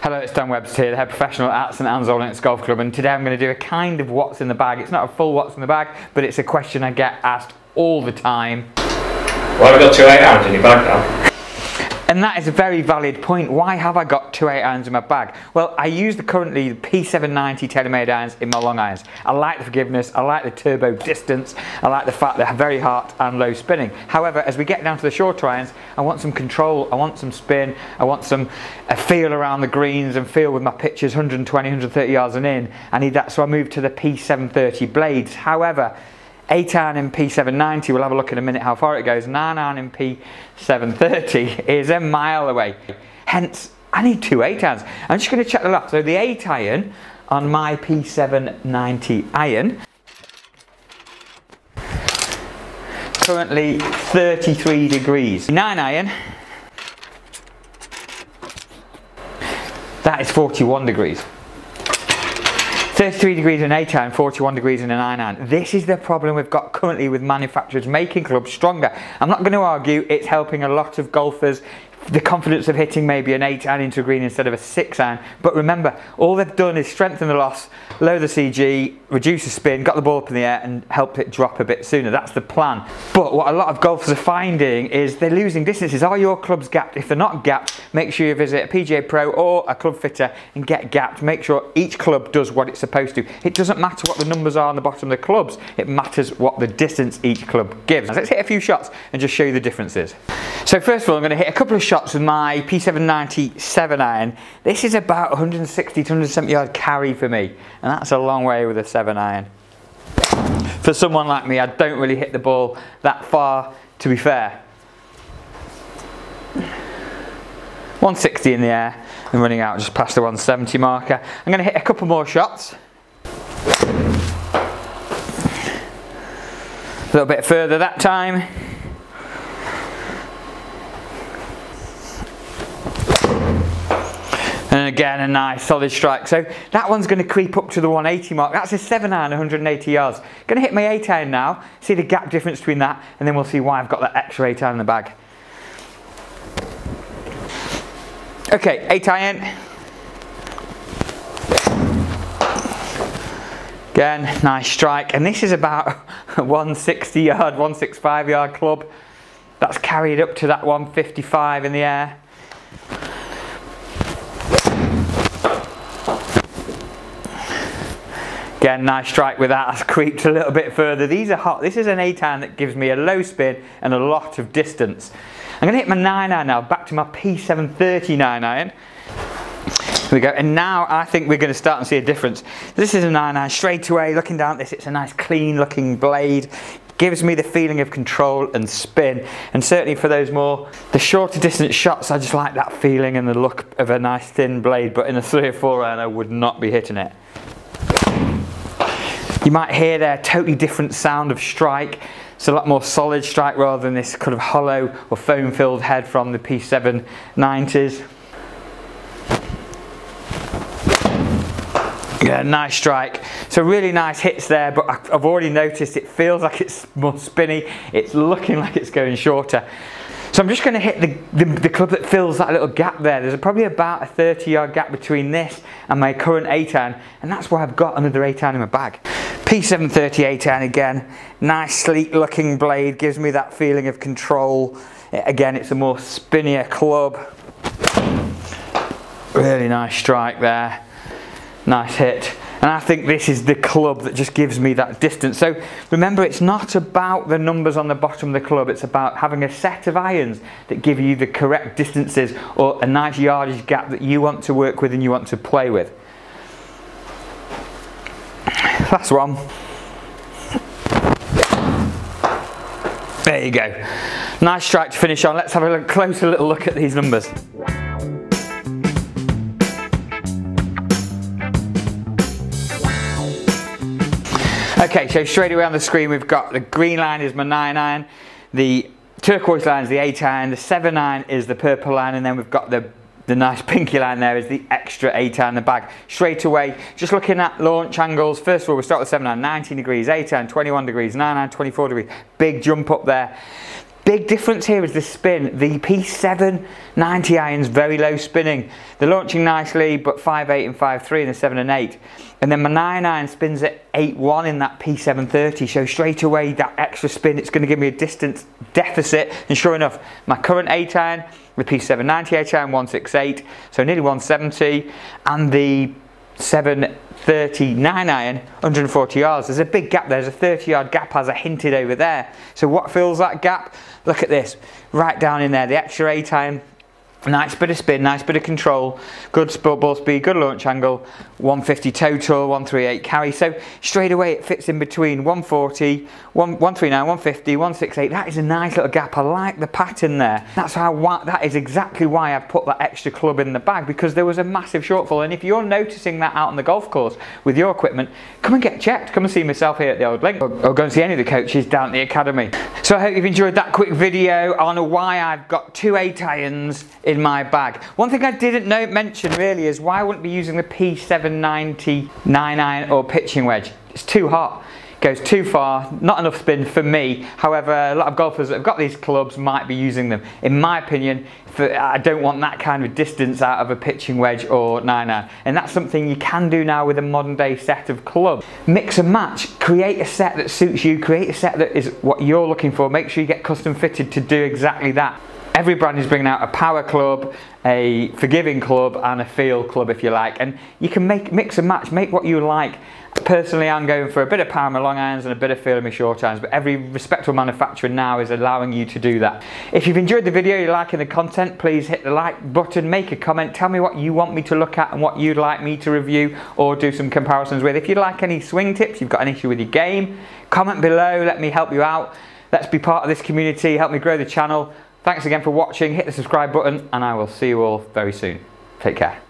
Hello, it's Dan Webster here, the head professional at St Anne's All Links Golf Club, and today I'm going to do a kind of what's in the bag. It's not a full what's in the bag, but it's a question I get asked all the time. Why have I got 2 8-irons in your bag now? And that is a very valid point. Why have I got 2 8-irons in my bag? Well, I use currently the P790 Taylormade irons in my long irons. I like the forgiveness, I like the turbo distance, I like the fact they're very hard and low spinning. However, as we get down to the shorter irons, I want some control, I want some spin, I want a feel around the greens and feel with my pitches 120, 130 yards and in. I need that, so I moved to the P730 blades. However, 8-iron in P790, we'll have a look in a minute how far it goes. 9-iron in P730 is a mile away. Hence, I need 2 8-irons. I'm just going to check the lap. So the 8-iron on my P790 iron, currently 33 degrees. 9-iron, that is 41 degrees. 33 degrees in an 8-iron, 41 degrees in a 9-iron. This is the problem we've got currently with manufacturers making clubs stronger. I'm not going to argue it's helping a lot of golfers. The confidence of hitting maybe an 8-iron into a green instead of a 6-iron. But remember, all they've done is strengthen the loss, lower the CG, reduce the spin, got the ball up in the air and helped it drop a bit sooner. That's the plan. But what a lot of golfers are finding is they're losing distances. Are your clubs gapped? If they're not gapped, make sure you visit a PGA Pro or a club fitter and get gapped. Make sure each club does what it's supposed to. It doesn't matter what the numbers are on the bottom of the clubs. It matters what the distance each club gives. Let's hit a few shots and just show you the differences. So first of all, I'm going to hit a couple of shots with my P790 7-iron. This is about 160 to 170 yard carry for me, and that's a long way with a 7-iron. For someone like me, I don't really hit the ball that far, to be fair. 160 in the air and running out just past the 170 marker. I'm going to hit a couple more shots. A little bit further that time. And again, a nice solid strike. So that one's going to creep up to the 180 mark. That's a 7-iron, 180 yards. Going to hit my 8-iron now, see the gap difference between that, and then we'll see why I've got that extra 8-iron in the bag. Okay, 8-iron. Again, nice strike. And this is about a 160 yard, 165 yard club. That's carried up to that 155 in the air. Again, nice strike with that. That's creeped a little bit further. These are hot. This is an 8-iron that gives me a low spin and a lot of distance. I'm going to hit my 9-iron now, back to my P730 9-iron. Here we go. And now I think we're going to start and see a difference. This is a 9-iron straight away. Looking down at this, it's a nice clean looking blade. Gives me the feeling of control and spin, and certainly for the shorter distance shots, I just like that feeling and the look of a nice thin blade. But in a 3 or 4 iron, I would not be hitting it. You might hear there a totally different sound of strike. It's a lot more solid strike rather than this kind of hollow or foam filled head from the P790s. Yeah, nice strike. So really nice hits there, but I've already noticed it feels like it's more spinny. It's looking like it's going shorter. So I'm just going to hit the club that fills that little gap there. There's probably about a 30 yard gap between this and my current 8-iron, and that's why I've got another 8-iron in my bag. P730 8-iron again. Nice sleek looking blade, gives me that feeling of control. Again, it's a more spinnier club. Really nice strike there. Nice hit. And I think this is the club that just gives me that distance. So remember, it's not about the numbers on the bottom of the club. It's about having a set of irons that give you the correct distances or a nice yardage gap that you want to work with and you want to play with. Last one. There you go. Nice strike to finish on. Let's have a closer little look at these numbers. Okay, so straight away on the screen we've got the green line is my 9-iron, the turquoise line is the 8-iron, the 7-iron is the purple line, and then we've got the nice pinky line there is the extra 8-iron in the bag. Straight away, just looking at launch angles, first of all we'll start with 7-iron, 19 degrees, 8-iron, 21 degrees, 9-iron, 24 degrees, big jump up there. big difference here is the spin. The P790 iron's very low spinning. They're launching nicely, but 5.8 and 5.3 and the 7 and 8. And then my 9 iron spins at 8.1 in that P730, so straight away that extra spin, it's going to give me a distance deficit. And sure enough, my current 8 iron, the P790 8 iron, 168, so nearly 170, and the 739 iron, 140 yards. There's a big gap there. There's a 30-yard gap as I hinted over there. So what fills that gap? Look at this, right down in there, the extra 8 iron. Nice bit of spin, nice bit of control, good ball speed, good launch angle, 150 total, 138 carry. So straight away it fits in between 140, 139, 150, 168. That is a nice little gap. I like the pattern there. That is exactly why I put that extra club in the bag, because there was a massive shortfall. And if you're noticing that out on the golf course with your equipment, come and get checked. Come and see myself here at the Old Link, or go and see any of the coaches down at the academy. So I hope you've enjoyed that quick video on why I've got 2 8 irons in my bag. One thing I didn't mention really is why I wouldn't be using the P790 9 iron or pitching wedge. It's too hot, goes too far, not enough spin for me. However, a lot of golfers that have got these clubs might be using them. In my opinion, I don't want that kind of distance out of a pitching wedge or 9 iron, and that's something you can do now with a modern day set of clubs. Mix and match, create a set that suits you, create a set that is what you're looking for. Make sure you get custom fitted to do exactly that. Every brand is bringing out a power club, a forgiving club, and a feel club, if you like, and you can mix and match, make what you like. Personally, I'm going for a bit of power in my long irons and a bit of feel in my short irons, but every respectable manufacturer now is allowing you to do that. If you've enjoyed the video, you're liking the content, please hit the like button, make a comment, tell me what you want me to look at and what you'd like me to review or do some comparisons with. If you'd like any swing tips, you've got an issue with your game, comment below, let me help you out. Let's be part of this community, help me grow the channel. Thanks again for watching, hit the subscribe button, and I will see you all very soon. Take care.